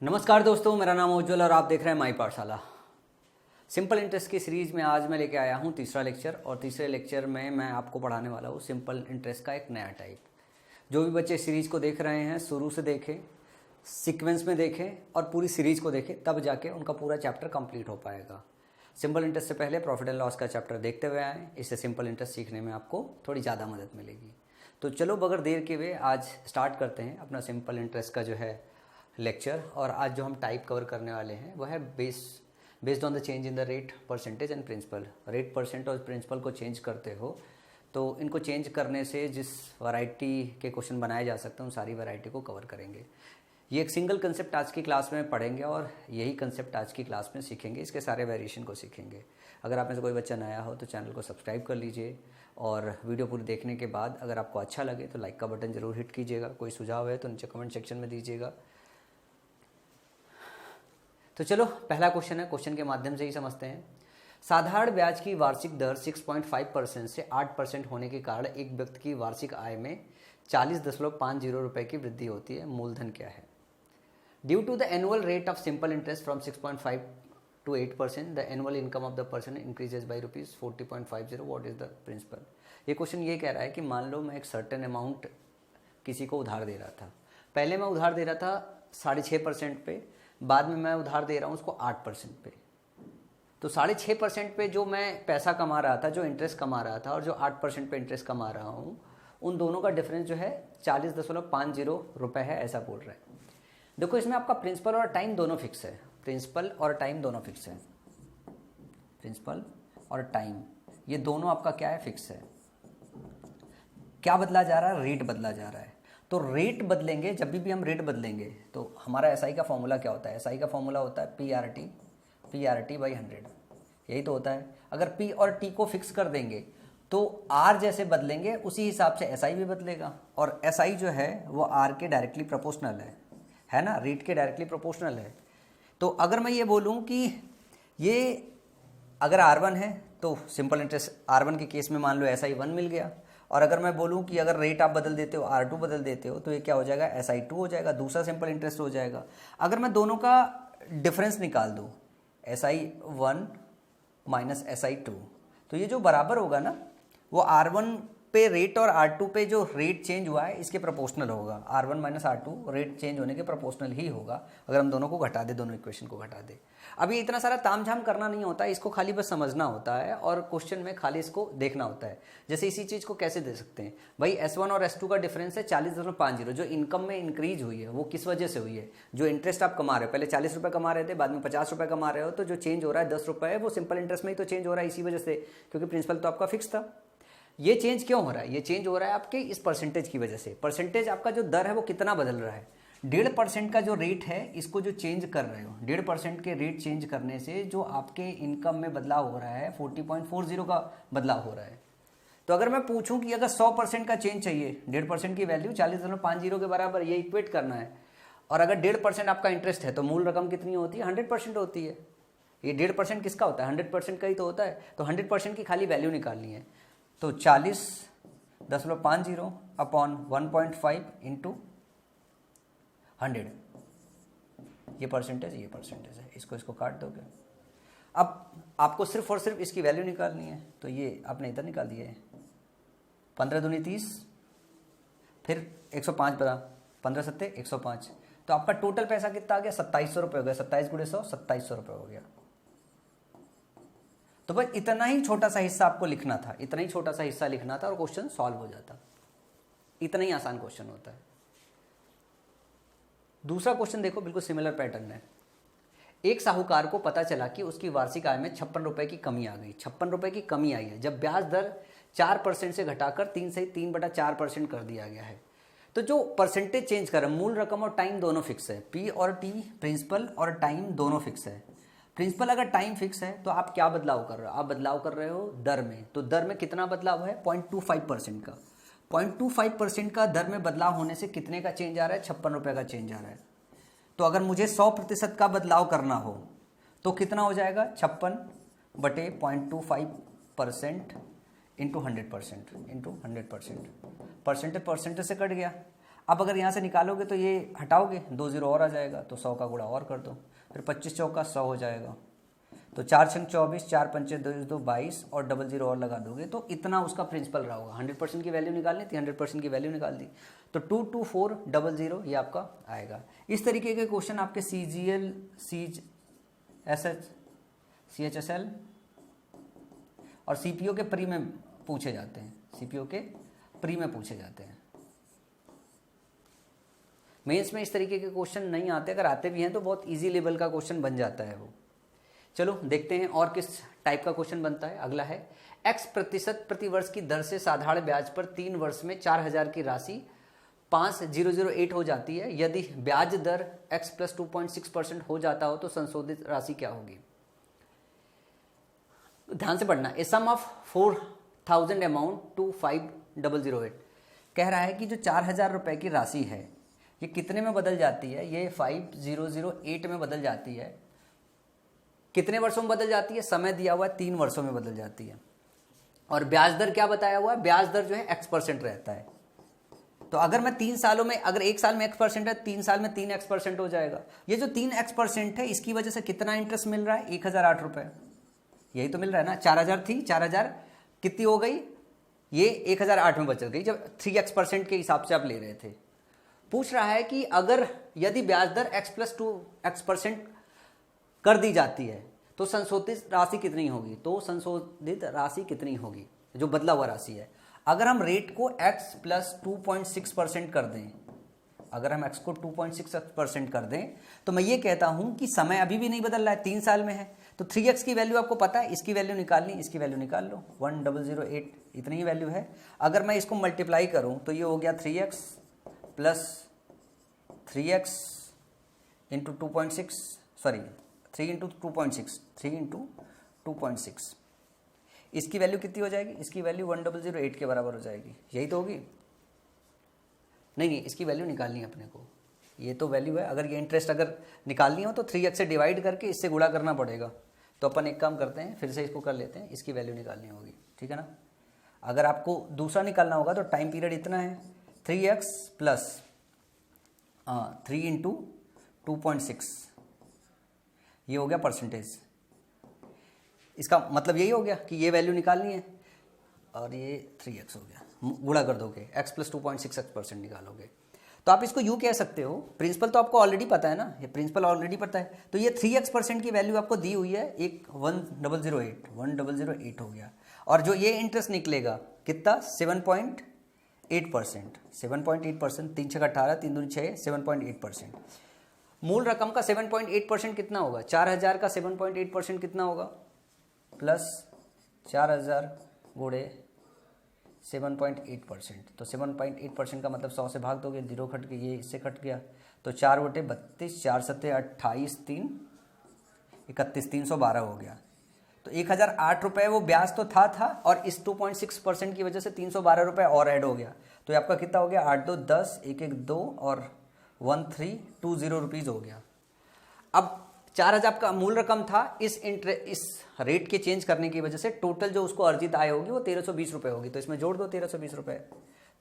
नमस्कार दोस्तों, मेरा नाम उज्ज्वल और आप देख रहे हैं माई पाठशाला। सिंपल इंटरेस्ट की सीरीज़ में आज मैं लेके आया हूँ तीसरा लेक्चर। और तीसरे लेक्चर में मैं आपको पढ़ाने वाला हूँ सिंपल इंटरेस्ट का एक नया टाइप। जो भी बच्चे सीरीज़ को देख रहे हैं शुरू से देखें, सीक्वेंस में देखें और पूरी सीरीज़ को देखें, तब जाके उनका पूरा चैप्टर कंप्लीट हो पाएगा। सिंपल इंटरेस्ट से पहले प्रॉफिट एंड लॉस का चैप्टर देखते हुए आएँ, इससे सिंपल इंटरेस्ट सीखने में आपको थोड़ी ज़्यादा मदद मिलेगी। तो चलो बगैर देर के हुए आज स्टार्ट करते हैं अपना सिंपल इंटरेस्ट का जो है लेक्चर। और आज जो हम टाइप कवर करने वाले हैं वह है based on the change in the rate, percentage and principal. Rate, percent और प्रिंसिपल को चेंज करते हो तो इनको चेंज करने से जिस वैरायटी के क्वेश्चन बनाए जा सकते हैं उन सारी वैरायटी को कवर करेंगे। ये एक सिंगल कंसेप्ट आज की क्लास में पढ़ेंगे और यही कंसेप्ट आज की क्लास में सीखेंगे, इसके सारे वेरिएशन को सीखेंगे। अगर आप में से कोई बच्चा नया हो तो चैनल को सब्सक्राइब कर लीजिए और वीडियो पूरी देखने के बाद अगर आपको अच्छा लगे तो लाइक का बटन ज़रूर हिट कीजिएगा। कोई सुझाव है तो नीचे कमेंट सेक्शन में दीजिएगा। तो चलो पहला क्वेश्चन है, क्वेश्चन के माध्यम से ही समझते हैं। साधारण ब्याज की वार्षिक दर 6.5% से 8% होने के कारण एक व्यक्ति की वार्षिक आय में 40.50 रुपये की वृद्धि होती है। मूलधन क्या है? Due to the annual rate of simple interest from 6.5 to 8%, the annual income of the person increases by ₹40.50। What is the principal? ये क्वेश्चन ये कह रहा है कि मान लो मैं एक सर्टेन अमाउंट किसी को उधार दे रहा था। पहले मैं उधार दे रहा था 6.5% पे, बाद में मैं उधार दे रहा हूँ उसको 8% पे। तो 6.5% पे जो मैं पैसा कमा रहा था, जो इंटरेस्ट कमा रहा था, और जो 8% पे इंटरेस्ट कमा रहा हूँ, उन दोनों का डिफरेंस जो है 40.50 रुपये है, ऐसा बोल रहा है। देखो इसमें आपका प्रिंसिपल और टाइम दोनों फिक्स है। प्रिंसिपल और टाइम दोनों फिक्स है। प्रिंसिपल और टाइम ये दोनों आपका क्या है? फिक्स है। क्या बदला जा रहा है? रेट बदला जा रहा है। तो रेट बदलेंगे, जब भी हम रेट बदलेंगे तो हमारा एसआई का फॉर्मूला क्या होता है? एसआई का फॉर्मूला होता है पीआरटी बाई 100। यही तो होता है। अगर पी और टी को फिक्स कर देंगे तो आर जैसे बदलेंगे उसी हिसाब से एसआई भी बदलेगा। और एसआई जो है वो आर के डायरेक्टली प्रोपोर्शनल है ना, रेट के डायरेक्टली प्रोपोर्शनल है। तो अगर मैं ये बोलूँ कि ये अगर R1 है तो सिंपल इंटरेस्ट R1 के केस में मान लो एसआई 1 मिल गया। और अगर मैं बोलूं कि अगर रेट आप बदल देते हो, R2 बदल देते हो, तो ये क्या हो जाएगा? SI2 हो जाएगा, दूसरा सिंपल इंटरेस्ट हो जाएगा। अगर मैं दोनों का डिफरेंस निकाल दूं, SI1 माइनस SI2, तो ये जो बराबर होगा ना वो R1 पे रेट और R2 पे जो रेट चेंज हुआ है इसके प्रोपोर्शनल होगा। R1 minus R2 rate change होने के प्रोपोर्शनल ही होगा अगर हम दोनों को घटा दे, दोनों इक्वेशन को घटा दे। अभी इतना सारा तामझाम करना नहीं होता है, इसको खाली बस समझना होता है और क्वेश्चन में खाली इसको देखना होता है। जैसे इसी चीज़ को कैसे दे सकते हैं भाई? S1 और S2 का डिफरेंस है 40.50। जो इनकम में इंक्रीज हुई है वो किस वजह से हुई है? जो इंटरेस्ट आप कमा रहे हो, पहले 40 रुपये कमा रहे थे, बाद में 50 रुपये कमा रहे हो, तो जो चेंज हो रहा है 10 रुपये है, वो सिंपल इंटरेस्ट में ही तो चेंज हो रहा है इसी वजह से, क्योंकि प्रिंसिपल तो आपका फिक्स था। ये चेंज क्यों हो रहा है? ये चेंज हो रहा है आपके इस परसेंटेज की वजह से। परसेंटेज आपका जो दर है वो कितना बदल रहा है? 1.5% का जो रेट है इसको जो चेंज कर रहे हो, 1.5% के रेट चेंज करने से जो आपके इनकम में बदलाव हो रहा है 40.40 का बदलाव हो रहा है। तो अगर मैं पूछूं कि अगर 100% का चेंज चाहिए, 1.5% की वैल्यू 40.50 के बराबर, ये इक्वेट करना है, और अगर 1.5% आपका इंटरेस्ट है तो मूल रकम कितनी होती है? 100% होती है। ये 1.5% किसका होता है? 100% का ही तो होता है। तो 100% की खाली वैल्यू निकालनी है। तो 40.50 अपॉन 1.5 इंटू 100, ये परसेंटेज है। इसको काट दोगे। अब आपको सिर्फ और सिर्फ इसकी वैल्यू निकालनी है, तो ये आपने इधर निकाल दिया है। 15 दूनी 30, फिर 105 बता, 15 सत्ते 105। तो आपका टोटल पैसा कितना आ गया? 2700 रुपये हो गया। 27 गुणे 100, 2700 रुपये हो गया। तो भाई इतना ही छोटा सा हिस्सा आपको लिखना था, इतना ही छोटा सा हिस्सा लिखना था और क्वेश्चन सॉल्व हो जाता। इतना ही आसान क्वेश्चन होता है। दूसरा क्वेश्चन देखो, बिल्कुल सिमिलर पैटर्न है। एक साहूकार को पता चला कि उसकी वार्षिक आय में 56 रुपये की कमी आ गई। 56 रुपये की कमी आई है जब ब्याज दर 4% से घटाकर 3 से 3/4% कर दिया गया है। तो जो परसेंटेज चेंज कर रहा है, मूल रकम और टाइम दोनों फिक्स है। पी और टी, प्रिंसिपल और टाइम दोनों फिक्स है। प्रिंसिपल अगर टाइम फिक्स है तो आप क्या बदलाव कर रहे हो? आप बदलाव कर रहे हो दर में। तो दर में कितना बदलाव है? 0.25% का। 0.25% का दर में बदलाव होने से कितने का चेंज आ रहा है? 56 रुपये का चेंज आ रहा है। तो अगर मुझे 100% का बदलाव करना हो तो कितना हो जाएगा? 56/0.25% इंटू 100%। परसेंटेज से कट गया। अब अगर यहाँ से निकालोगे तो ये हटाओगे, 2 जीरो और आ जाएगा, तो 100 का गुणा और कर दो, फिर 25 चौका 100 हो जाएगा। तो 4 छंग 24, 4 पंचे 2 22 और डबल जीरो और लगा दोगे तो इतना उसका प्रिंसिपल रहा होगा। 100% की वैल्यू निकालनी थी, 100% की वैल्यू निकाल दी, तो 22400 ये आपका आएगा। इस तरीके के क्वेश्चन आपके CGL, CHSL और CPO के प्री में पूछे जाते हैं, CPO के प्री में पूछे जाते हैं। मेंस में इस तरीके के क्वेश्चन नहीं आते, अगर आते भी हैं तो बहुत इजी लेवल का क्वेश्चन बन जाता है वो। चलो देखते हैं और किस टाइप का क्वेश्चन बनता है। अगला है x% प्रति वर्ष की दर से साधारण ब्याज पर 3 वर्ष में 4000 की राशि 5008 हो जाती है। यदि ब्याज दर x + 2.6% हो जाता हो तो संशोधित राशि क्या होगी। ध्यान से पढ़ना। ए सम ऑफ 4000 अमाउंट टू 5008 कह रहा है कि जो 4000 रुपए की राशि है ये कितने में बदल जाती है, ये 5008 में बदल जाती है। कितने वर्षों में बदल जाती है, समय दिया हुआ है 3 वर्षों में बदल जाती है। और ब्याज दर क्या बताया हुआ है, ब्याज दर जो है x% रहता है। तो अगर मैं 3 सालों में, अगर 1 साल में x% है, 3 साल में 3x% हो जाएगा। ये जो 3x% है इसकी वजह से कितना इंटरेस्ट मिल रहा है, 1008 रुपए, यही तो मिल रहा है ना। 4000 थी, 4000 कितनी हो गई, ये 1008 में बचत गई जब 3x% के हिसाब से आप ले रहे थे। पूछ रहा है कि अगर यदि ब्याज दर x + 2x% कर दी जाती है तो संशोधित राशि कितनी होगी। तो संशोधित राशि कितनी होगी, जो बदला हुआ राशि है। अगर हम रेट को x + 2.6% कर दें, अगर हम x को 2.6% कर दें तो मैं ये कहता हूं कि समय अभी भी नहीं बदल रहा है, 3 साल में है। तो 3x की वैल्यू आपको पता है, इसकी वैल्यू निकालनी, इसकी वैल्यू निकाल लो, 1008 इतनी ही वैल्यू है। अगर मैं इसको मल्टीप्लाई करूं तो ये हो गया 3x + 3x into 2.6, sorry 3 into 2.6, 3 into 2.6, इसकी वैल्यू कितनी हो जाएगी, इसकी वैल्यू 1008 के बराबर हो जाएगी, यही तो होगी। नहीं, इसकी वैल्यू निकालनी है अपने को, ये तो वैल्यू है। अगर ये इंटरेस्ट अगर निकालनी हो तो 3x से डिवाइड करके इससे गुणा करना पड़ेगा। तो अपन एक काम करते हैं, फिर से इसको कर लेते हैं, इसकी वैल्यू निकालनी होगी, ठीक है ना। अगर आपको दूसरा निकालना होगा तो टाइम पीरियड इतना है, 3x + 3 इंटू 2.6, ये हो गया परसेंटेज। इसका मतलब यही हो गया कि ये वैल्यू निकालनी है और ये 3x हो गया, गुणा कर दोगे, x + 2.6% निकालोगे। तो आप इसको यूँ कह सकते हो, प्रिंसिपल तो आपको ऑलरेडी पता है ना, ये प्रिंसिपल ऑलरेडी पता है। तो ये 3x% की वैल्यू आपको दी हुई है, एक 1008 हो गया। और जो ये इंटरेस्ट निकलेगा कितना, 7.8%, 7.8%, 3 छः 18, 3 दूनी 6, 7.8%। मूल रकम का 7.8% कितना होगा, 4000 का 7.8% कितना होगा, प्लस 4000 गुणे 7.8%। तो 7.8% का मतलब 100 से भाग दोगे, 0 कट के ये इससे कट गया, तो 4/32, 4 सत्ते 28, 3 31, 312 हो गया। तो 1008 रुपये वो ब्याज तो था और इस 2.6% की वजह से 312 रुपये और ऐड हो गया। तो ये आपका कितना हो गया, 8 2 10, 1 1 2 और 1320 रुपीज़ हो गया। अब 4000 का मूल रकम था, इस रेट के चेंज करने की वजह से टोटल जो उसको अर्जित आय होगी वो 1320 रुपये होगी। तो इसमें जोड़ दो 1320 रुपये,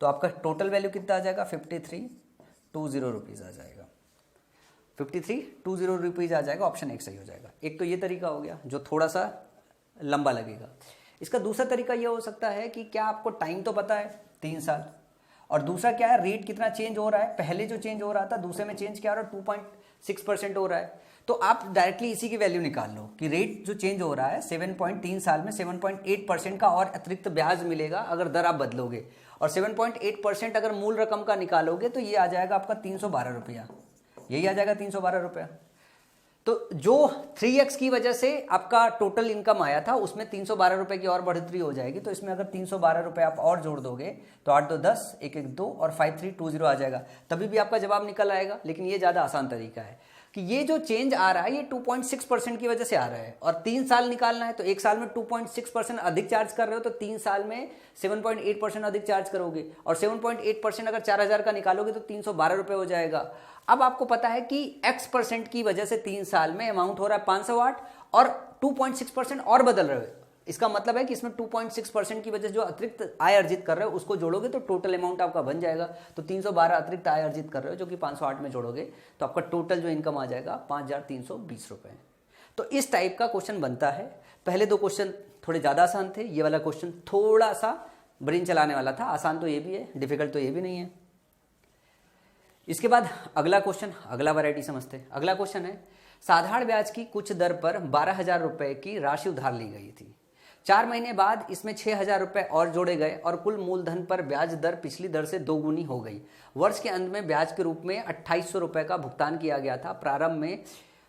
तो आपका टोटल वैल्यू कितना आ जाएगा, 5320 रुपीज़ आ जाएगा, 5320 रुपीज़ आ जाएगा। ऑप्शन 1 सही हो जाएगा। एक तो ये तरीका हो गया जो थोड़ा सा लंबा लगेगा। इसका दूसरा तरीका ये हो सकता है कि क्या आपको टाइम तो पता है 3 साल, और दूसरा क्या है, रेट कितना चेंज हो रहा है। पहले जो चेंज हो रहा था, दूसरे में चेंज क्या हो रहा है, 2.6% हो रहा है। तो आप डायरेक्टली इसी की वैल्यू निकाल लो कि रेट जो चेंज हो रहा है 3 साल में 7.8% का और अतिरिक्त ब्याज मिलेगा अगर दर आप बदलोगे, और 7.8% अगर मूल रकम का निकालोगे तो ये आ जाएगा आपका 312 रुपया, यही आ जाएगा 312 रुपया। तो जो 3x की वजह से आपका टोटल इनकम आया था उसमें 312 रुपए की और बढ़ोतरी हो जाएगी। तो इसमें अगर 312 रुपए आप और जोड़ दोगे तो 8 2 10, 1 1 2 और 5320 आ जाएगा, तभी भी आपका जवाब निकल आएगा। लेकिन ये ज़्यादा आसान तरीका है कि ये जो चेंज आ रहा है ये 2.6% की वजह से आ रहा है, और 3 साल निकालना है तो 1 साल में 2.6% अधिक चार्ज कर रहे हो तो 3 साल में 7.8% अधिक चार्ज करोगे, और 7.8% अगर 4000 का निकालोगे तो 312 रुपये हो जाएगा। अब आपको पता है कि x% की वजह से 3 साल में अमाउंट हो रहा है 508 और 2.6% और बदल रहे हो, इसका मतलब है कि इसमें 2.6% की वजह से जो अतिरिक्त आय अर्जित कर रहे हो उसको जोड़ोगे तो टोटल अमाउंट आपका बन जाएगा। तो 312 अतिरिक्त आय अर्जित कर रहे हो जो कि 508 में जोड़ोगे तो आपका टोटल जो इनकम आ जाएगा 5,320 रुपये। तो इस टाइप का क्वेश्चन बनता है। पहले दो क्वेश्चन थोड़े ज़्यादा आसान थे, ये वाला क्वेश्चन थोड़ा सा ब्रेन चलाने वाला था। आसान तो ये भी है, डिफिकल्ट तो ये भी नहीं है। इसके बाद अगला क्वेश्चन, अगला वैरायटी समझते हैं। अगला क्वेश्चन है, साधारण ब्याज की कुछ दर पर 12,000 रुपये की राशि उधार ली गई थी। 4 महीने बाद इसमें 6,000 रुपये और जोड़े गए और कुल मूलधन पर ब्याज दर पिछली दर से दोगुनी हो गई। वर्ष के अंत में ब्याज के रूप में 2,800 रुपये का भुगतान किया गया था। प्रारंभ में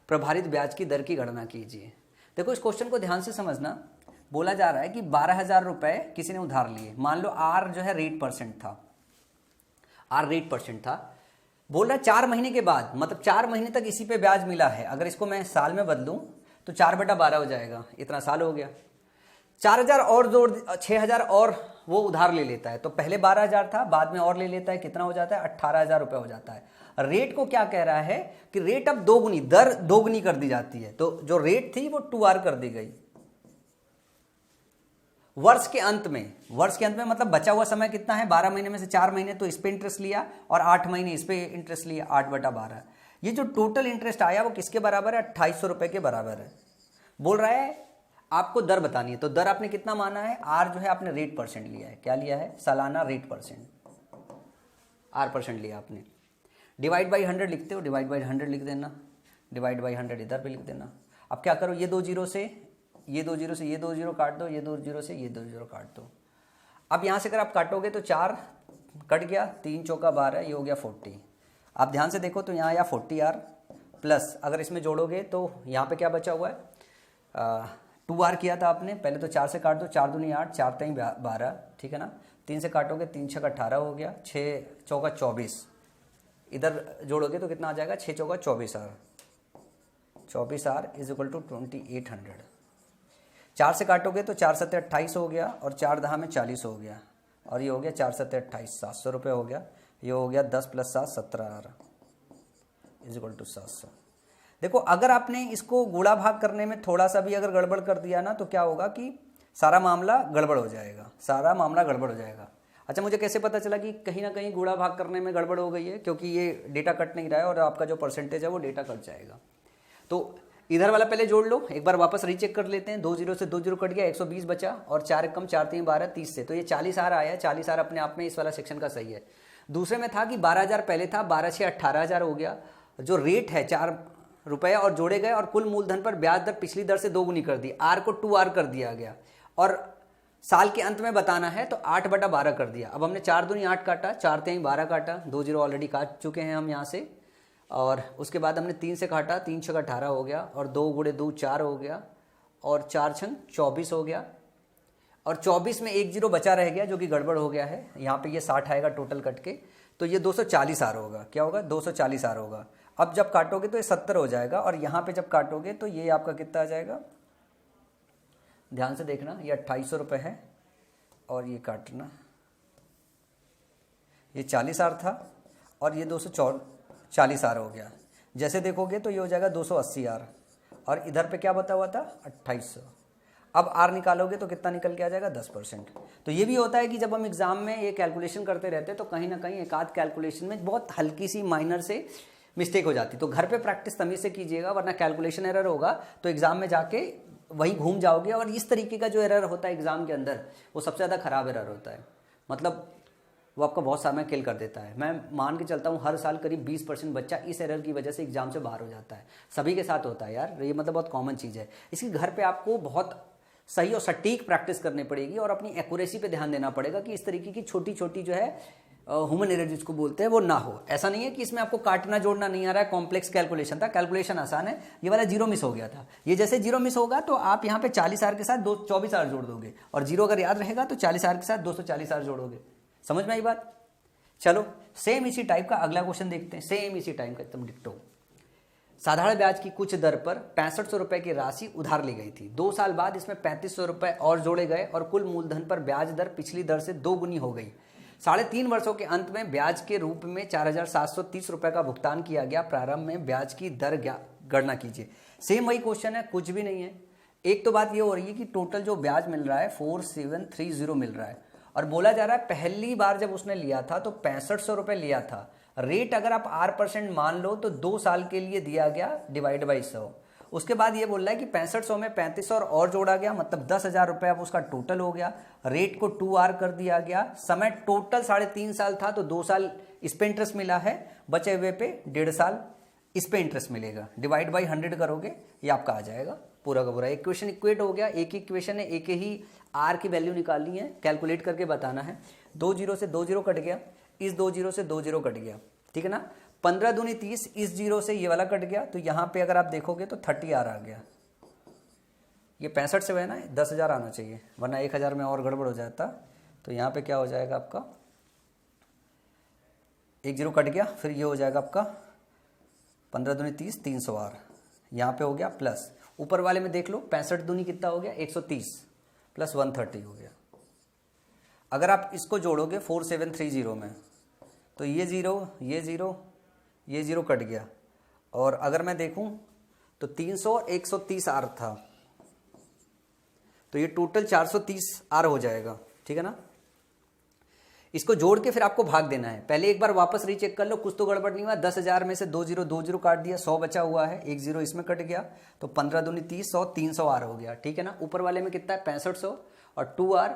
प्रभारित ब्याज की दर की गणना कीजिए। देखो इस क्वेश्चन को ध्यान से समझना। बोला जा रहा है कि 12,000 रुपये किसी ने उधार लिए। मान लो आर जो है रेट परसेंट था, आर रेट परसेंट था। बोल रहा है 4 महीने के बाद, मतलब 4 महीने तक इसी पे ब्याज मिला है। अगर इसको मैं साल में बदलूं तो 4/12 हो जाएगा, इतना साल हो गया। 4,000 और जोड़ 6,000 और वो उधार ले लेता है। तो पहले 12,000 था, बाद में और ले लेता है, कितना हो जाता है 18,000 रुपये हो जाता है। रेट को क्या कह रहा है कि रेट अब दोगुनी, दर दोगुनी कर दी जाती है। तो जो रेट थी वो 2R कर दी गई। वर्ष के अंत में, वर्ष के अंत में मतलब बचा हुआ समय कितना है, 12 महीने में से 4 महीने तो इस पे इंटरेस्ट लिया और 8 महीने इस पे इंटरेस्ट लिया, 8/12। ये जो टोटल इंटरेस्ट आया वो किसके बराबर है, 2,800 रुपये के बराबर है। बोल रहा है आपको दर बतानी है। तो दर आपने कितना माना है, आर जो है आपने रेट परसेंट लिया है। क्या लिया है, सालाना रेट परसेंट, आर परसेंट लिया आपने। डिवाइड बाई 100 लिखते हो, डिवाइड बाई 100 लिख देना, डिवाइड बाई 100 इधर पे लिख देना। अब क्या करो, ये 2 जीरो से ये 2 जीरो से ये 2 जीरो काट दो, ये 2 जीरो से ये 2 जीरो काट दो। अब यहाँ से अगर आप काटोगे तो 4 कट गया, 3 चौका 12, ये हो गया 40। आप ध्यान से देखो तो यहाँ आया 40R प्लस, अगर इसमें जोड़ोगे तो यहाँ पे क्या बचा हुआ है, 2R किया था आपने। पहले तो 4 से काट दो, 4 दूनी 8, 4 तीन 12, ठीक है ना। 3 से काटोगे, 3 छक्का 18 हो गया, 6 चौका 24। इधर जोड़ोगे तो कितना आ जाएगा, 6 चौका 24R, 24R is equal to 2,800। 4 से काटोगे तो 4 सत्ते 28 हो गया और 4 दहा में 40 हो गया और ये हो गया 4 सत्ते 28, 700 रुपये हो गया। ये हो गया 10 + 7 17R इज इक्वल टू 700। देखो अगर आपने इसको गुणा भाग करने में थोड़ा सा भी अगर गड़बड़ कर दिया ना तो क्या होगा कि सारा मामला गड़बड़ हो जाएगा, सारा मामला गड़बड़ हो जाएगा। अच्छा मुझे कैसे पता चला कि कहीं ना कहीं गुणा भाग करने में गड़बड़ हो गई है, क्योंकि ये डेटा कट नहीं रहा है और आपका जो परसेंटेज है वो डेटा कट जाएगा। तो इधर वाला पहले जोड़ लो, एक बार वापस रीचेक कर लेते हैं। 2 जीरो से 2 जीरो कट गया, 120 बचा और 4 कम 4 3 12 30 से, तो ये 40R आया। 40R अपने आप में इस वाला सेक्शन का सही है। दूसरे में था कि 12,000 पहले था, 12 6 18,000 हो गया। जो रेट है 4 रुपये और जोड़े गए और कुल मूलधन पर ब्याज दर पिछली दर से दोगुनी कर दी। आर को 2R कर दिया गया और साल के अंत में बताना है तो 8/12 कर दिया। अब हमने 4 दूनी 8 काटा, 4 3 12 काटा, 2 जीरो ऑलरेडी काट चुके हैं हम यहाँ से। और उसके बाद हमने 3 से काटा, 3 छक्का 18 हो गया और 2 गुणे 2 4 हो गया और 4 छंग 24 हो गया और 24 में 1 जीरो बचा रह गया जो कि गड़बड़ हो गया है। यहाँ पे ये 60 आएगा टोटल कट के, तो ये 240R होगा। क्या होगा, 240R होगा। अब जब काटोगे तो ये 70 हो जाएगा और यहाँ पे जब काटोगे तो ये आपका कितना आ जाएगा, ध्यान से देखना, ये 2,800 रुपये है और ये काटना, ये 40R था और ये 240R हो गया। जैसे देखोगे तो ये हो जाएगा 280R और इधर पे क्या बता हुआ था 2800। अब R निकालोगे तो कितना निकल के आ जाएगा 10%। तो ये भी होता है कि जब हम एग्जाम में ये कैलकुलेशन करते रहते हैं तो कहीं ना कहीं एक आध कैलकुलेशन में बहुत हल्की सी माइनर से मिस्टेक हो जाती। तो घर पे प्रैक्टिस तमीज़ से कीजिएगा, वरना कैलकुलेशन एरर होगा तो एग्जाम में जाके वही घूम जाओगे। और इस तरीके का जो एरर होता है एग्जाम के अंदर वो सबसे ज़्यादा खराब एरर होता है, मतलब वो आपका बहुत समय किल कर देता है। मैं मान के चलता हूँ हर साल करीब 20% बच्चा इस एरर की वजह से एग्जाम से बाहर हो जाता है। सभी के साथ होता है यार, ये मतलब बहुत कॉमन चीज़ है। इसकी घर पे आपको बहुत सही और सटीक प्रैक्टिस करनी पड़ेगी और अपनी एक्यूरेसी पे ध्यान देना पड़ेगा कि इस तरीके की छोटी छोटी जो है ह्यूमन एरर जिसको बोलते हैं वो ना हो। ऐसा नहीं है कि इसमें आपको काटना जोड़ना नहीं आ रहा है, कॉम्प्लेक्स कैलकुलेशन था, कैलकुलेशन आसान है। ये वाला जीरो मिस हो गया था। ये जैसे जीरो मिस होगा तो आप यहाँ पे 40R के साथ 224R जोड़ दोगे और जीरो अगर याद रहेगा तो 40R के साथ 240R जोड़ोगे। समझ में आई बात? चलो सेम इसी टाइप का अगला क्वेश्चन देखते हैं, सेम इसी टाइप का एकदम डिक्टो। साधारण ब्याज की कुछ दर पर 6500 रुपए की राशि उधार ली गई थी। 2 साल बाद इसमें 3500 रुपए और जोड़े गए और कुल मूलधन पर ब्याज दर पिछली दर से दोगुनी हो गई। 3.5 वर्षों के अंत में ब्याज के रूप में 4,730 रुपए का भुगतान किया गया। प्रारंभ में ब्याज की दर गणना कीजिए। सेम वही क्वेश्चन है, कुछ भी नहीं है। एक तो बात ये हो रही है कि टोटल जो ब्याज मिल रहा है 4730 मिल रहा है, और बोला जा रहा है पहली बार जब उसने लिया था तो 6500 रुपये लिया था। रेट अगर आप R% मान लो तो 2 साल के लिए दिया गया डिवाइड बाई 100। उसके बाद ये बोल रहा है कि 6500 में 3500 और जोड़ा गया, मतलब 10,000 रुपये अब उसका टोटल हो गया। रेट को 2R कर दिया गया, समय टोटल 3.5 साल था तो 2 साल इस पे इंटरेस्ट मिला है, बचे हुए पे 1.5 साल इस पे इंटरेस्ट मिलेगा। डिवाइड बाई 100 करोगे ये आपका आ जाएगा पूरा का पूरा। इक्वेशन इक्वेट हो गया, एक ही इक्वेशन है, एक ही आर की वैल्यू निकालनी है, कैलकुलेट करके बताना है। 2 जीरो से 2 जीरो कट गया, इस 2 जीरो से 2 जीरो कट गया, ठीक है ना। 15 दूनी 30, इस जीरो से ये वाला कट गया, तो यहाँ पे अगर आप देखोगे तो 30R आ गया। ये 65 से है ना, 10,000 आना चाहिए, वरना 1,000 में और गड़बड़ हो जाता। तो यहाँ पे क्या हो जाएगा आपका, 1 जीरो कट गया, फिर ये हो जाएगा आपका 15 दूनी 30, 300R यहाँ पे हो गया, प्लस ऊपर वाले में देख लो 65 दूनी कितना हो गया 130 प्लस 130 हो गया। अगर आप इसको जोड़ोगे 4730 में तो ये जीरो ये जीरो ये जीरो कट गया, और अगर मैं देखूं तो 300 130R था, तो ये टोटल 430R हो जाएगा, ठीक है ना। इसको जोड़ के फिर आपको भाग देना है। पहले एक बार वापस रीचेक कर लो, कुछ तो गड़बड़ नहीं हुआ। 10,000 में से 2 जीरो काट दिया, 100 बचा हुआ है, 1 जीरो इसमें कट गया, तो 15 दूनी 30, 100 300R हो गया, ठीक है ना। ऊपर वाले में कितना है 6500 और 2R,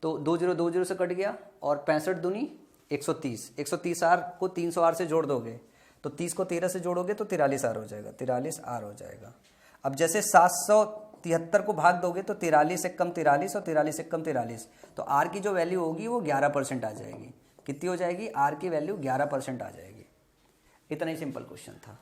तो 2 जीरो से कट गया, और 65 दूनी 130, 130R को 300R से जोड़ दोगे तो 30 को 13 से जोड़ोगे तो 43R हो जाएगा, 43R हो जाएगा। अब जैसे 773 को भाग दोगे तो 43 से कम 43 और 43 से कम 43, तो R की जो वैल्यू होगी वो 11% आ जाएगी। कितनी हो जाएगी, R की वैल्यू 11% आ जाएगी। इतना ही सिंपल क्वेश्चन था।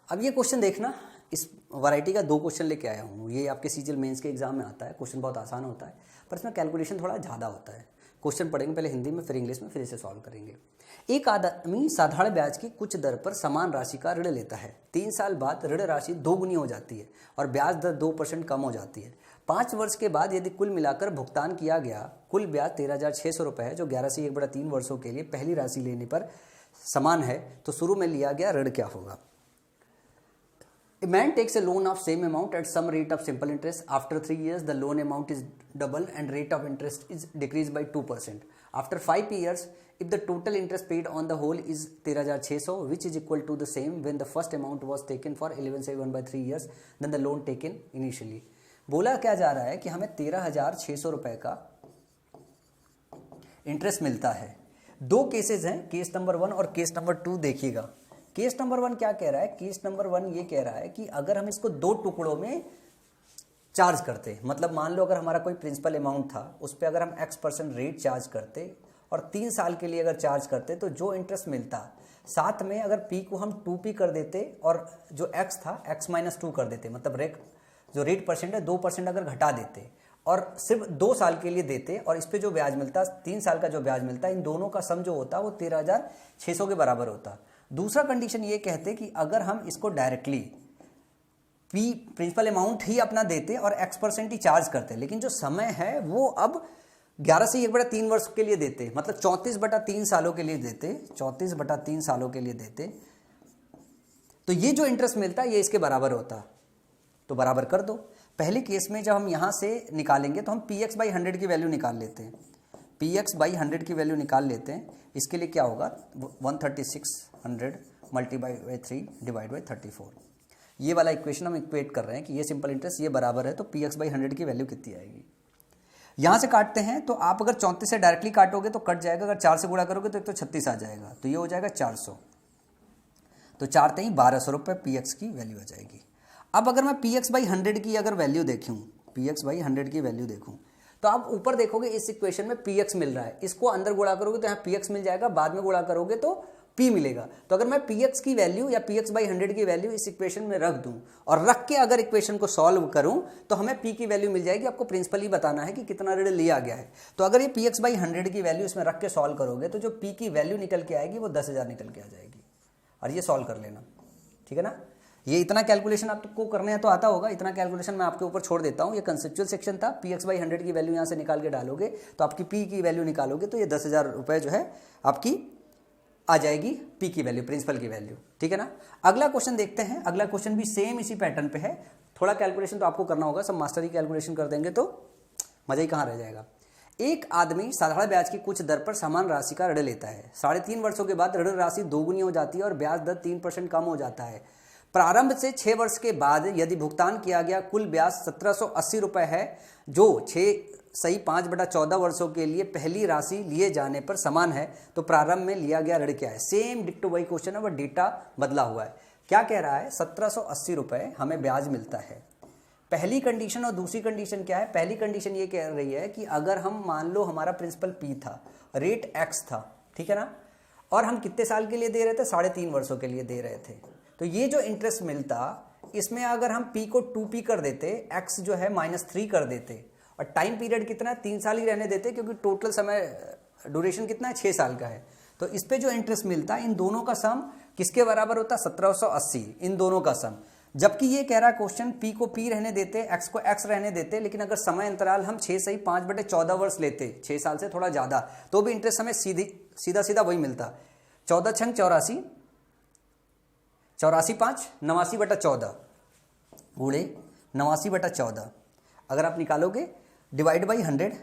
अब ये क्वेश्चन देखना, इस वैरायटी का 2 क्वेश्चन लेके आया हूँ। ये आपके सीजीएल मेंस के एग्जाम में आता है, क्वेश्चन बहुत आसान होता है, पर इसमें कैलकुलेशन थोड़ा ज़्यादा होता है। क्वेश्चन पढ़ेंगे पहले हिंदी में, फिर इंग्लिश में, फिर इसे सॉल्व करेंगे। एक आदमी साधारण ब्याज की कुछ दर पर समान राशि का ऋण लेता है। 3 साल बाद ऋण राशि 2 गुनी हो जाती है और ब्याज दर 2% कम हो जाती है। 5 वर्ष के बाद यदि कुल मिलाकर भुगतान किया गया कुल ब्याज 13,600 रुपये है, जो 11 से 1/3 वर्षों के लिए पहली राशि लेने पर समान है, तो शुरू में लिया गया ऋण क्या होगा। A man takes a loan of same amount at some rate of simple interest. After 3 years, the loan amount is double and rate of interest is decreased by 2%. After 5 years, if the total interest paid on the whole is 13,600, which is equal to the same when the first amount was taken for 11/3 years, then the loan taken initially. बोला क्या जा रहा है कि हमें 13,600 रुपये का interest मिलता है। 2 केसेस हैं, केस नंबर 1 और केस नंबर 2 देखिएगा। केस नंबर 1 क्या कह रहा है, केस नंबर 1 ये कह रहा है कि अगर हम इसको 2 टुकड़ों में चार्ज करते, मतलब मान लो अगर हमारा कोई प्रिंसिपल अमाउंट था, उस पर अगर हम X% रेट चार्ज करते और 3 साल के लिए अगर चार्ज करते, तो जो इंटरेस्ट मिलता, साथ में अगर P को हम 2P कर देते और जो X था X-2 कर देते, मतलब जो रेट परसेंट है 2% अगर घटा देते और सिर्फ 2 साल के लिए देते, और इस पे जो ब्याज मिलता 3 साल का जो ब्याज मिलता, इन दोनों का सम जो होता वो 13,600 के बराबर होता। दूसरा कंडीशन ये कहते कि अगर हम इसको डायरेक्टली P प्रिंसिपल अमाउंट ही अपना देते और X% ही चार्ज करते, लेकिन जो समय है वो अब 11 से 1/3 वर्ष के लिए देते, मतलब 34/3 सालों के लिए देते, 34/3 सालों के लिए देते, तो ये जो इंटरेस्ट मिलता ये इसके बराबर होता। तो बराबर कर दो। पहले केस में जब हम यहाँ से निकालेंगे तो हम Px/100 की वैल्यू निकाल लेते हैं, Px/100 की वैल्यू निकाल लेते हैं। इसके लिए क्या होगा, 13600 मल्टीप्लाई बाई 3 डिवाइड बाई 34। ये वाला इक्वेशन हम इक्वेट कर रहे हैं कि ये सिंपल इंटरेस्ट ये बराबर है, तो Px/100 की वैल्यू कितनी आएगी। यहाँ से काटते हैं, तो आप अगर 34 से डायरेक्टली काटोगे तो कट जाएगा, अगर 4 से गुणा करोगे तो एक तो 36 आ जाएगा, तो ये हो जाएगा 400, तो 4 3 1200 रुपये Px की वैल्यू आ जाएगी। अब अगर मैं Px/100 की अगर वैल्यू देखूँ, Px/100 की वैल्यू देखूँ, तो आप ऊपर देखोगे इस इक्वेशन में Px मिल रहा है, इसको अंदर गुणा करोगे तो यहाँ Px मिल जाएगा, बाद में गुणा करोगे तो P मिलेगा। तो अगर मैं Px की वैल्यू या Px/100 की वैल्यू इस इक्वेशन में रख दूं और रख के अगर इक्वेशन को सॉल्व करूं तो हमें P की वैल्यू मिल जाएगी। आपको प्रिंसिपल ही बताना है कि कितना ऋण लिया गया है। तो अगर ये Px/100 की वैल्यू इसमें रख के सॉल्व करोगे तो जो P की वैल्यू निकल के आएगी वो 10,000 निकल के आ जाएगी, और ये सॉल्व कर लेना, ठीक है ना। ये इतना कैलकुलेशन आपको करने हैं तो आता होगा, इतना कैलकुलेशन मैं आपके ऊपर छोड़ देता हूँ। ये कंसेप्चुअल सेक्शन था। Px/100 की वैल्यू यहाँ से निकाल के डालोगे तो आपकी P की वैल्यू निकालोगे तो ये 10,000 रुपये जो है आपकी आ जाएगी P की वैल्यू, प्रिंसिपल की वैल्यू, ठीक है ना। अगला क्वेश्चन देखते हैं। अगला क्वेश्चन भी सेम इसी पैटर्न पे है। थोड़ा कैलकुलेशन तो आपको करना होगा, सब मास्टर ही कैलकुलेशन कर देंगे तो मजा ही कहाँ रह जाएगा। एक आदमी साधारण ब्याज की कुछ दर पर समान राशि का ऋण लेता है। 3.5 वर्षों के बाद ऋण राशि दोगुनी हो जाती है और ब्याज दर 3% कम हो जाता है। प्रारंभ से 6 वर्ष के बाद यदि भुगतान किया गया कुल ब्याज 1780 रुपये है, जो 6·5/14 वर्षों के लिए पहली राशि लिए जाने पर समान है, तो प्रारंभ में लिया गया ऋण क्या है। सेम डिक्टो वही क्वेश्चन है, वह डेटा बदला हुआ है। क्या कह रहा है, 1780 रुपये हमें ब्याज मिलता है। पहली कंडीशन और दूसरी कंडीशन क्या है। पहली कंडीशन ये कह रही है कि अगर हम मान लो हमारा प्रिंसिपल पी था, रेट एक्स था, ठीक है ना, और हम कितने साल के लिए दे रहे थे, 3.5 वर्षों के लिए दे रहे थे, तो ये जो इंटरेस्ट मिलता इसमें अगर हम पी को 2p कर देते, एक्स जो है -3 कर देते, और टाइम पीरियड कितना है, 3 साल ही रहने देते, क्योंकि टोटल समय ड्यूरेशन कितना है, 6 साल का है, तो इस पे जो इंटरेस्ट मिलता इन दोनों का सम किसके बराबर होता, 1780, इन दोनों का सम। जबकि ये कह रहा है क्वेश्चन पी को पी रहने देते, एक्स को एक्स रहने देते, लेकिन अगर समय अंतराल हम 6·5/14 वर्ष लेते, 6 साल से थोड़ा ज्यादा, तो भी इंटरेस्ट हमें सीधा सीधा वही मिलता। 14×6 84, 84×5 89/14 गुणे 89/14, अगर आप निकालोगे डिवाइड बाई 100,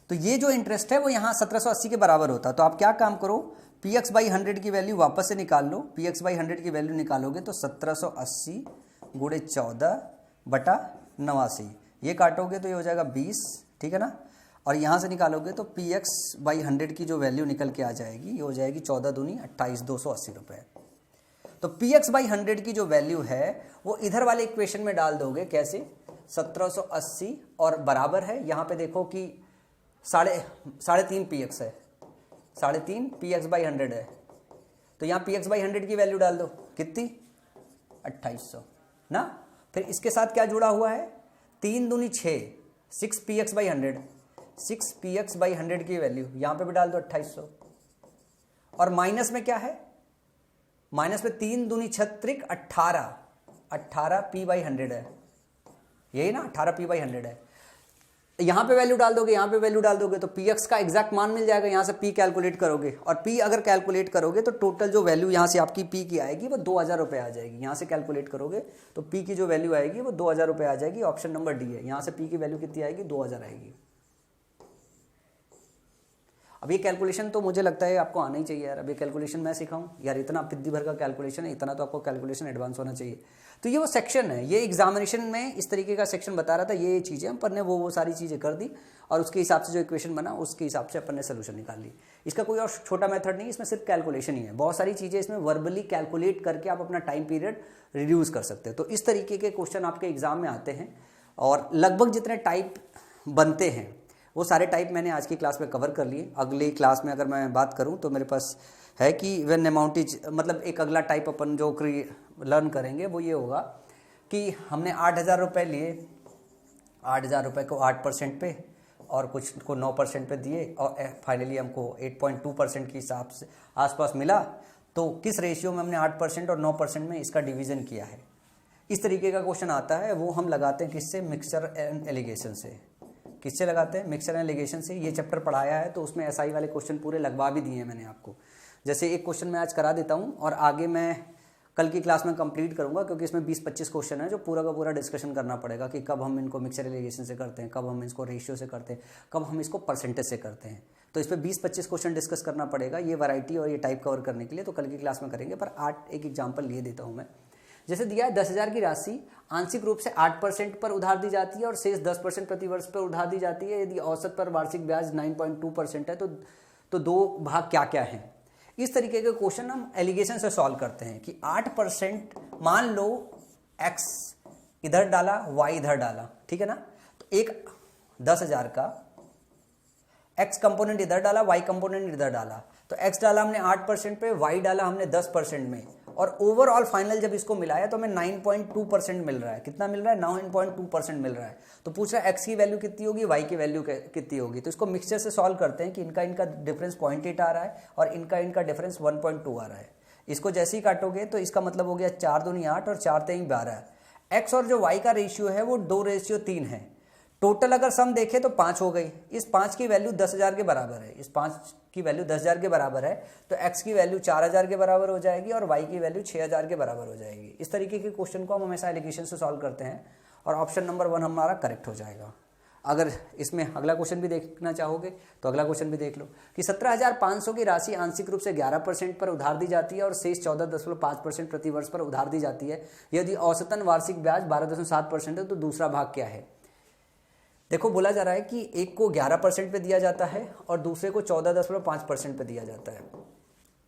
तो ये जो इंटरेस्ट है वो यहाँ 1780 के बराबर होता। तो आप क्या काम करो, px/100 की वैल्यू वापस से निकाल लो। px/100 की वैल्यू निकालोगे तो 1780 गुणे 14/89, ये काटोगे तो ये हो जाएगा 20, ठीक है ना, और यहाँ से निकालोगे तो px/100 की जो वैल्यू निकल के आ जाएगी, ये हो जाएगी 14 दूनी 28, 280 रुपये। तो px/100 की जो वैल्यू है वो इधर वाले इक्वेशन में डाल दोगे। कैसे, 1780 और बराबर है, यहाँ पे देखो कि 3.5 px है, 3.5 px/100 है, तो यहाँ px/100 की वैल्यू डाल दो, कितनी, 2800 ना। फिर इसके साथ क्या जुड़ा हुआ है, 3 दूनी 6, 6 px/100, 6 px/100 की वैल्यू यहाँ पे भी डाल दो 2800, और माइनस में क्या है, माइनस में 3 दूनी 36, 18 p/100 है, यही ना, 18 p/100 है। यहाँ पे वैल्यू डाल दोगे, यहाँ पे वैल्यू डाल दोगे, तो px का एग्जैक्ट मान मिल जाएगा। यहाँ से p कैलकुलेट करोगे, और p अगर कैलकुलेट करोगे तो टोटल जो वैल्यू यहाँ से आपकी p की आएगी वो 2000 रुपये आ जाएगी। यहाँ से कैलकुलेट करोगे तो p की जो वैल्यू आएगी वो 2000 रुपये आ जाएगी। ऑप्शन नंबर डी है, यहाँ से p की वैल्यू कितनी आएगी, 2000 आएगी। अब ये कैलकुलेशन तो मुझे लगता है आपको आना ही चाहिए यार। अब ये कैलकुलेशन मैं सिखाऊं यार, इतना पिद्दी भर का कैलकुलेशन है, इतना तो आपको कैलकुलेशन एडवांस होना चाहिए। तो ये वो सेक्शन है, ये एग्जामिनेशन में इस तरीके का सेक्शन बता रहा था, ये चीज़ें अपन ने वो सारी चीज़ें कर दी, और उसके हिसाब से जो इक्वेशन बना उसके हिसाब से अपन ने सोल्यूशन निकाल ली। इसका कोई और छोटा मेथड नहीं, इसमें सिर्फ कैलकुलेशन ही है। बहुत सारी चीज़ें इसमें वर्बली कैलकुलेट करके आप अपना टाइम पीरियड रिड्यूस कर सकते हो। तो इस तरीके के क्वेश्चन आपके एग्जाम में आते हैं, और लगभग जितने टाइप बनते हैं वो सारे टाइप मैंने आज की क्लास में कवर कर लिए। अगली क्लास में अगर मैं बात करूं तो मेरे पास है कि व्हेन अमाउंट इज, मतलब एक अगला टाइप अपन जो लर्न करेंगे वो ये होगा कि हमने 8000 रुपये लिए, 8000 रुपये को 8% पे और कुछ को 9% पे दिए, और फाइनली हमको 8.2% के हिसाब से आसपास मिला। तो किस रेशियो में हमने 8% और 9% में इसका डिवीज़न किया है, इस तरीके का क्वेश्चन आता है। वो हम लगाते हैं किससे, मिक्सचर एंड एलिगेशन से। किससे लगाते हैं, मिक्सचर एंड एलिगेशन से। ये चैप्टर पढ़ाया है तो उसमें एसआई वाले क्वेश्चन पूरे लगवा भी दिए हैं मैंने आपको। जैसे एक क्वेश्चन मैं आज करा देता हूँ और आगे मैं कल की क्लास में कंप्लीट करूंगा, क्योंकि इसमें 20-25 क्वेश्चन है जो पूरा का पूरा डिस्कशन करना पड़ेगा कि कब हम इनको मिक्सचर एलिगेशन से करते हैं, कब हम इसको रेशियो से करते हैं, कब हम इसको परसेंटेज से करते हैं। तो इस पर 20-25 क्वेश्चन डिस्कस करना पड़ेगा, ये वैरायटी और ये टाइप कवर करने के लिए। तो कल की क्लास में करेंगे, पर 8 एक एग्जाम्पल लिए देता हूँ मैं। जैसे दिया है 10,000 की राशि आंशिक रूप से 8% पर उधार दी जाती है और शेष 10% प्रतिवर्ष पर उधार दी जाती है। यदि औसत पर वार्षिक ब्याज 9.2% है तो दो भाग क्या क्या हैं। इस तरीके के क्वेश्चन हम एलिगेशन से सॉल्व करते हैं कि 8%, मान लो x इधर डाला, y इधर डाला, ठीक है ना। तो एक 10,000 का x कंपोनेंट इधर डाला, y कंपोनेंट इधर डाला, तो x डाला हमने 8% पे, y डाला हमने 10% में, और ओवरऑल फाइनल जब इसको मिलाया तो हमें 9.2% मिल रहा है। कितना मिल रहा है, 9.2% मिल रहा है। तो पूछ रहा है x की वैल्यू कितनी होगी, y की वैल्यू कितनी होगी। तो इसको मिक्सचर से सॉल्व करते हैं कि इनका डिफरेंस 0.8 आ रहा है और इनका डिफरेंस 1.2 आ रहा है। इसको जैसे ही काटोगे तो इसका मतलब हो गया 4 दूनी 8 और 4 3 12। x और जो y का रेशियो है वो 2:3 है। टोटल अगर सम देखें तो 5 हो गई, इस 5 की वैल्यू 10,000 के बराबर है, इस 5 की वैल्यू 10,000 के बराबर है, तो x की वैल्यू 4,000 के बराबर हो जाएगी और y की वैल्यू 6,000 के बराबर हो जाएगी। इस तरीके के क्वेश्चन को हम हमेशा एलिगेशन से सॉल्व करते हैं और ऑप्शन नंबर 1 हमारा करेक्ट हो जाएगा। अगर इसमें अगला क्वेश्चन भी देखना चाहोगे तो अगला क्वेश्चन भी देख लो कि 17,500 की राशि आंशिक रूप से 11% पर उधार दी जाती है और शेष 14.5% प्रति वर्ष पर उधार दी जाती है। यदि औसतन वार्षिक ब्याज 12.7% है तो दूसरा भाग क्या है। देखो बोला जा रहा है कि एक को 11% पे दिया जाता है और दूसरे को 14.5% पे दिया जाता है।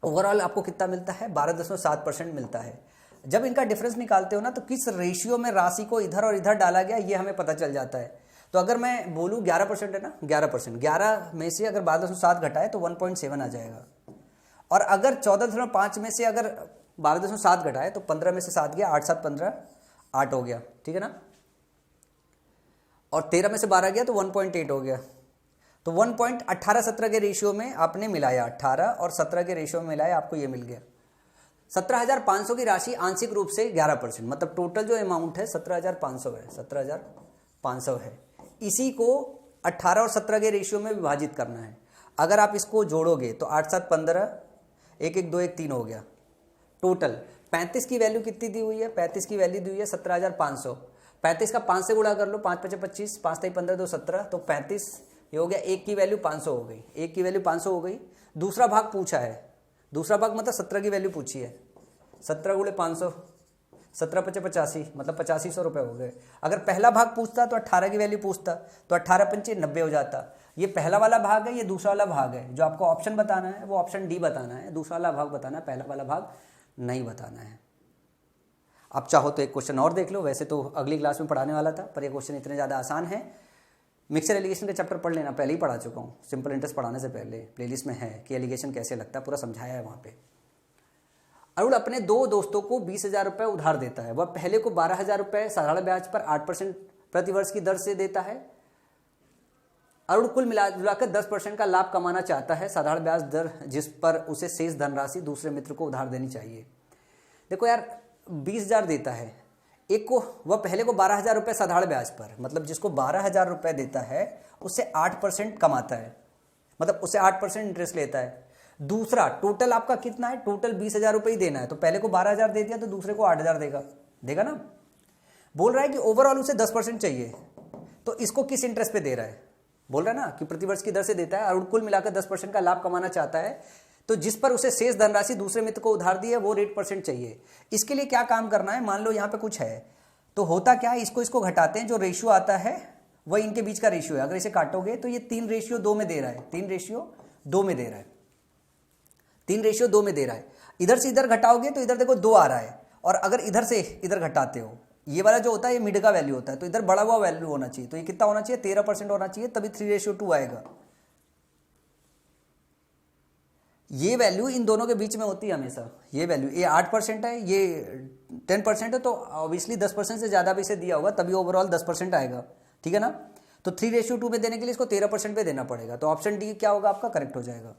ओवरऑल आपको कितना मिलता है, 12.7% मिलता है। जब इनका डिफरेंस निकालते हो ना तो किस रेशियो में राशि को इधर और इधर डाला गया ये हमें पता चल जाता है। तो अगर मैं बोलूँ 11% है ना, 11%, 11 में से अगर 12.7 घटाए तो 1.7 आ जाएगा, और अगर 14.5 में से अगर 12.7 घटाए तो 15 में से 7 गया, 8 7 15, 8 हो गया, ठीक है ना, और 13 में से 12 गया तो 1.8 हो गया। तो 1.18-17 के रेशियो में आपने मिलाया, 18 और 17 के रेशियो में मिलाया, आपको ये मिल गया। 17,500 की राशि आंशिक रूप से 11%, मतलब टोटल जो अमाउंट है 17,500 है, 17,500 है। इसी को 18 और 17 के रेशियो में विभाजित करना है। अगर आप इसको जोड़ोगे तो 8 7 15, 1 1 2 1 3 हो गया। टोटल 35 की वैल्यू कितनी दी हुई है, 35 की वैल्यू दी हुई है 17,500। 35 का 5 से गुणा कर लो, 5 5 25, 5 3 15 2 17, तो 35 ये हो गया। एक की वैल्यू 500 हो गई, एक की वैल्यू 500 हो गई। दूसरा भाग पूछा है, दूसरा भाग मतलब 17 की वैल्यू पूछी है, 17 गुणे 500, 17 5 85, मतलब 8500 रुपये हो गए। अगर पहला भाग पूछता तो 18 की वैल्यू पूछता तो 18 पंचे 90 हो जाता। ये पहला वाला भाग है, ये दूसरा वाला भाग है। जो आपको ऑप्शन बताना है वो ऑप्शन डी बताना है, दूसरा वाला भाग बताना है, पहला वाला भाग नहीं बताना है। आप चाहो तो एक क्वेश्चन और देख लो, वैसे तो अगली क्लास में पढ़ाने वाला था पर ये क्वेश्चन इतने ज़्यादा आसान है। मिक्सर एलिगेशन का चैप्टर पढ़ लेना, पहले ही पढ़ा चुका हूँ, सिंपल इंटरेस्ट पढ़ाने से पहले प्लेलिस्ट में है कि एलिगेशन कैसे लगता है, पूरा समझाया है वहाँ पे। अरुण अपने 2 दोस्तों को 20,000 रुपये उधार देता है। वह पहले को 12,000 रुपये साधारण ब्याज पर 8% प्रतिवर्ष की दर से देता है। अरुण कुल मिलाकर 10% का लाभ कमाना चाहता है। साधारण ब्याज दर जिस पर उसे शेष धनराशि दूसरे मित्र को उधार देनी चाहिए। देखो यार, 20,000 देता है, एक को, वह पहले को 12,000 रुपये साधारण ब्याज पर, मतलब जिसको 12,000 रुपये देता है उससे 8% कमाता है, मतलब उससे 8% इंटरेस्ट लेता है। दूसरा टोटल आपका कितना है, टोटल 20,000 रुपये ही देना है, तो पहले को 12,000 दे दिया तो दूसरे को 8,000 देगा ना। बोल रहा है कि ओवरऑल उसे 10% चाहिए, तो इसको किस इंटरेस्ट पे दे रहा है, बोल रहा है ना कि प्रतिवर्ष की दर से देता है और कुल मिलाकर 10% का लाभ कमाना चाहता है। तो जिस पर उसे शेष धनराशि दूसरे मित्र को उधार दी है वो रेट % चाहिए। इसके लिए क्या काम करना है, मान लो यहाँ पे कुछ है तो होता क्या है, इसको घटाते हैं, जो रेशियो आता है वह इनके बीच का रेशियो है। अगर इसे काटोगे तो ये 3:2 में दे रहा है, 3:2 में दे रहा है, 3:2 में दे रहा है। इधर से इधर घटाओगे तो इधर देखो 2 आ रहा है, और अगर इधर से इधर घटाते हो, ये वाला जो होता है ये मिड का वैल्यू होता है, तो इधर बड़ा हुआ वैल्यू होना चाहिए। तो ये कितना होना चाहिए, 13% होना चाहिए, तभी 3:2 आएगा। ये वैल्यू इन दोनों के बीच में होती है हमेशा। ये वैल्यू, ये 8% है, ये 10% है, तो ऑब्वियसली 10% से ज़्यादा भी इसे दिया होगा तभी ओवरऑल 10% आएगा, ठीक है ना। तो 3:2 में देने के लिए इसको 13% पे देना पड़ेगा, तो ऑप्शन डी क्या होगा आपका, करेक्ट हो जाएगा।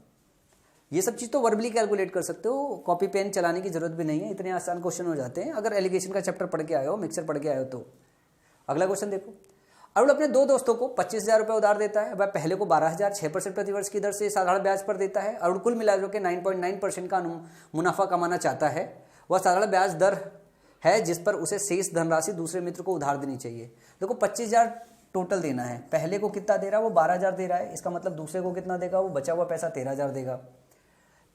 ये सब चीज़ तो वर्बली कैलकुलेट कर सकते हो, कॉपी पेन चलाने की जरूरत भी नहीं है, इतने आसान क्वेश्चन हो जाते हैं अगर एलिगेशन का चैप्टर पढ़ के आए हो, मिक्सर पढ़ के आए हो तो। अगला क्वेश्चन देखो, अरुण अपने 2 दोस्तों को 25,000 रुपये उधार देता है। वह पहले को 12,000 6% प्रतिवर्ष की दर से साधारण ब्याज पर देता है। अरुण कुल मिलाकर के 9.9% का मुनाफा कमाना चाहता है। वह साधारण ब्याज दर है जिस पर उसे शेष धनराशि दूसरे मित्र को उधार देनी चाहिए। देखो 25,000 टोटल देना है, पहले को कितना दे रहा है, वो 12,000 दे रहा है, इसका मतलब दूसरे को कितना देगा, वो बचा हुआ पैसा 13,000 देगा।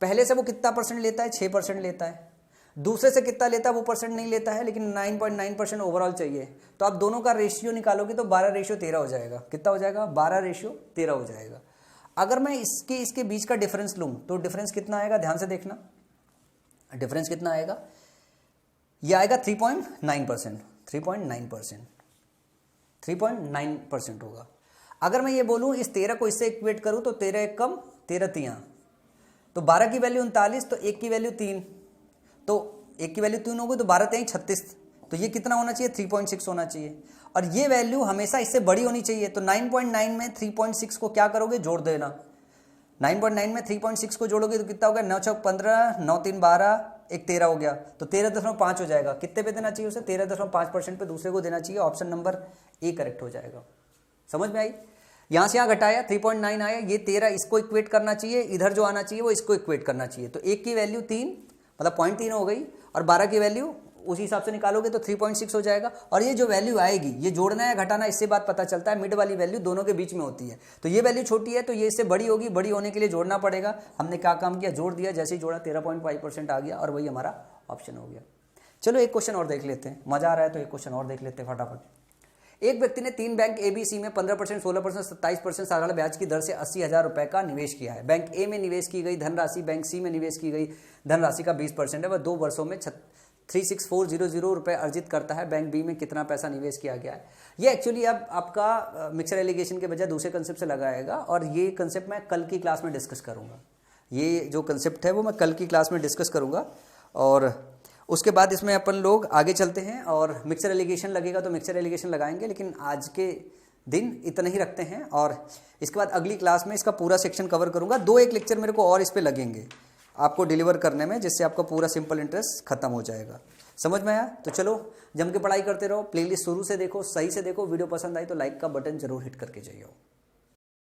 पहले से वो कितना % लेता है, 6% लेता है। दूसरे से कितना लेता है, वो % नहीं लेता है, लेकिन 9.9% ओवरऑल चाहिए। तो आप दोनों का रेशियो निकालोगे तो 12:13 हो जाएगा। कितना हो जाएगा, 12:13 हो जाएगा। अगर मैं इसके बीच का डिफरेंस लूँ तो डिफरेंस कितना आएगा, ध्यान से देखना, डिफरेंस कितना आएगा, ये आएगा 3.9%, 3.9% होगा। अगर मैं ये बोलूँ इस 13 को इससे इक्वेट करूँ तो 13 एक कम 13 तियाँ, तो 12 की वैल्यू 39, तो 1 की वैल्यू 3, तो 1 की वैल्यू 3 हो गई, तो 12 3 36, तो ये कितना होना चाहिए, 3.6 होना चाहिए। और ये वैल्यू हमेशा इससे बड़ी होनी चाहिए। तो 9.9 में 3.6 को क्या करोगे, जोड़ देना। 9.9 में 3.6 को जोड़ोगे तो कितना हो गया, 9 चौक 15, 9 3 12, 1 13 हो गया, तो 13.5 हो जाएगा। कितने पे देना चाहिए उसे, 13.5% पे दूसरे को देना चाहिए। ऑप्शन नंबर ए करेक्ट हो जाएगा। समझ में आई? यहां से यहां घटाया 3.9 आया, ये 13 इसको इक्वेट करना चाहिए, इधर जो आना चाहिए वो इसको इक्वेट करना चाहिए। तो 1 की वैल्यू 3 मतलब 0.3 हो गई, और 12 की वैल्यू उसी हिसाब से निकालोगे तो 3.6 हो जाएगा। और ये जो वैल्यू आएगी ये जोड़ना या घटाना, इससे बात पता चलता है मिड वाली वैल्यू दोनों के बीच में होती है। तो ये वैल्यू छोटी है तो ये इससे बड़ी होगी, बड़ी होने के लिए जोड़ना पड़ेगा। हमने क्या काम किया, जोड़ दिया, जैसे ही जोड़ा 13.5% आ गया और वही हमारा ऑप्शन हो गया। चलो एक क्वेश्चन और देख लेते हैं, मजा आ रहा है तो एक क्वेश्चन और देख लेते हैं फटाफट। एक व्यक्ति ने 3 बैंक ABC में 15%, 16%, 27% साधारण ब्याज की दर से 80,000 रुपए का निवेश किया है। बैंक ए में निवेश की गई धनराशि बैंक सी में निवेश की गई धनराशि का 20% है। वह 2 वर्षों में 36400 रुपए अर्जित करता है। बैंक बी में कितना पैसा निवेश किया गया है? ये एक्चुअली अब आपका मिक्सर एलिगेशन के बजाय दूसरे कंसेप्ट से लगाएगा, और ये कंसेप्ट मैं कल की क्लास में डिस्कस करूंगा। ये जो कंसेप्ट है वो मैं कल की क्लास में डिस्कस करूंगा, और उसके बाद इसमें अपन लोग आगे चलते हैं और मिक्सर एलिगेशन लगेगा तो मिक्सर एलिगेशन लगाएंगे। लेकिन आज के दिन इतना ही रखते हैं, और इसके बाद अगली क्लास में इसका पूरा सेक्शन कवर करूंगा। 2-1 लेक्चर मेरे को और इस पे लगेंगे आपको डिलीवर करने में, जिससे आपका पूरा सिंपल इंटरेस्ट खत्म हो जाएगा। समझ में आया? तो चलो जम के पढ़ाई करते रहो, प्लेलिस्ट शुरू से देखो, सही से देखो। वीडियो पसंद आई तो लाइक का बटन जरूर हिट करके जाइए।